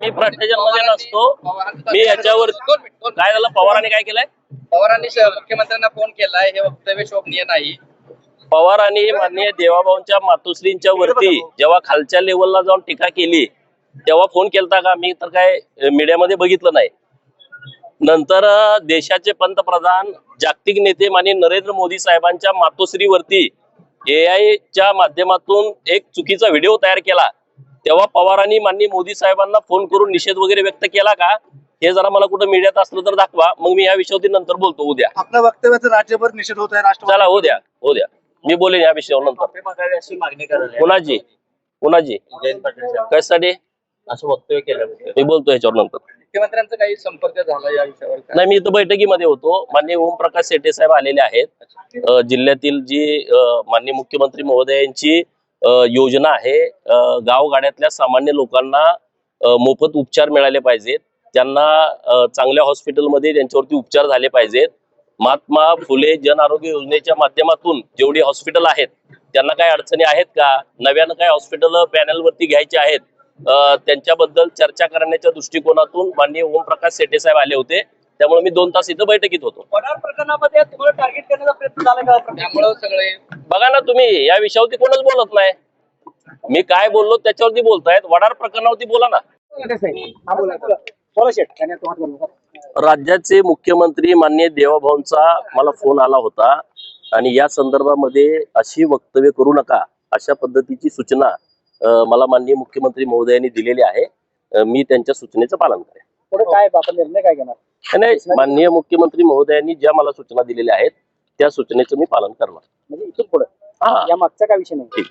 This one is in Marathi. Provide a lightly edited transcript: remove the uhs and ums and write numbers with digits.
मी भ्रष्टाचारामध्ये नसतो. मी याच्यावर काय झालं, पवारांनी काय केलंय? पवारांनी मुख्यमंत्र्यांना फोन केलाय, हे वक्तव्य शोभनीय नाही. पवारांनी माननीय देवाभाऊंच्या मातोश्रींच्या वरती जेव्हा खालच्या लेवलला जाऊन टीका केली तेव्हा फोन केलता का? मी तर काय मीडियामध्ये बघितलं नाही. नंतर देशाचे पंतप्रधान जागतिक नेते माननीय नरेंद्र मोदी साहेबांच्या मातोश्रीवरती AI च्या माध्यमातून एक चुकीचा व्हिडिओ तयार केला तेव्हा पवारांनी माननीय मोदी साहेबांना फोन करून निषेध वगैरे व्यक्त केला का? हे जरा मला कुठं मीडियात असलं तर दाखवा, मग मी या विषयावरती नंतर बोलतो. उद्या आपल्या वक्तव्याचा राज्यभर निषेध होत आहे. चला उद्या मी बोलेन या विषयावर नंतर. मागणी करायला कुणाची कशासाठी असं वक्तव्य केलं. मी बोलतो याच्यावर नंतर. मुख्यमंत्र्यांचा काही संपर्क झाला या विषयावर? नाही, मी इथं बैठकीमध्ये होतो. माननीय ओमप्रकाश शेटे साहेब आलेले आहेत. जिल्ह्यातील जी माननीय मुख्यमंत्री महोदयांची योजना आहे, गावगाड्यातल्या सामान्य लोकांना मोफत उपचार मिळाले पाहिजेत, त्यांना चांगल्या हॉस्पिटलमध्ये त्यांच्यावरती उपचार झाले पाहिजेत. महात्मा फुले जन आरोग्य योजनेच्या माध्यमातून जेवढी हॉस्पिटल आहेत त्यांना काही अडचणी आहेत का, नव्यानं काही हॉस्पिटल पॅनलवरती घ्यायचे आहेत, त्यांच्याबद्दल चर्चा करण्याच्या दृष्टिकोनातून माननीय ओमप्रकाश शेटे साहेब आले होते. त्यामुळे मी 2 तास इथं बैठकीत होतो. वडार प्रकरणामध्ये तुम्हाला टार्गेट करण्याचा प्रयत्न झाला का? त्यामुळे सगळे बघा ना, तुम्ही या विषयावरती कोणच बोलत नाही. मी काय बोललो त्याच्यावरती बोलतायत. वडार प्रकरणावरती बोला ना. राज्याचे मुख्यमंत्री माननीय देवाभाऊंचा मला फोन आला होता आणि या संदर्भामध्ये अशी वक्तव्य करू नका अशा पद्धतीची सूचना मला माननीय मुख्यमंत्री महोदयांनी दिलेली आहे. मी त्यांच्या सूचनेचं पालन करेन. पुढे काय बाबा निर्णय काय घेणार? नाही, माननीय मुख्यमंत्री महोदयांनी ज्या मला सूचना दिलेल्या आहेत त्या सूचनेचं मी पालन करणार. म्हणजे इथून पुढे हा, या मागचा काय विषय नाही. ठीक.